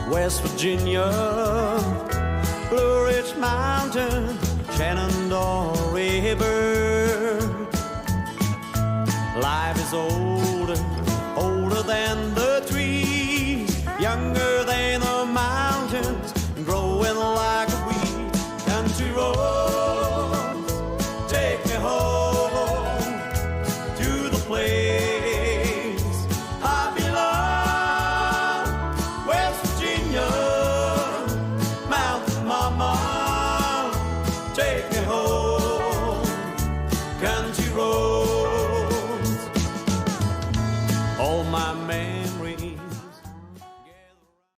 West Virginia, Blue Ridge Mountain, Shenandoah River. Life is older, older than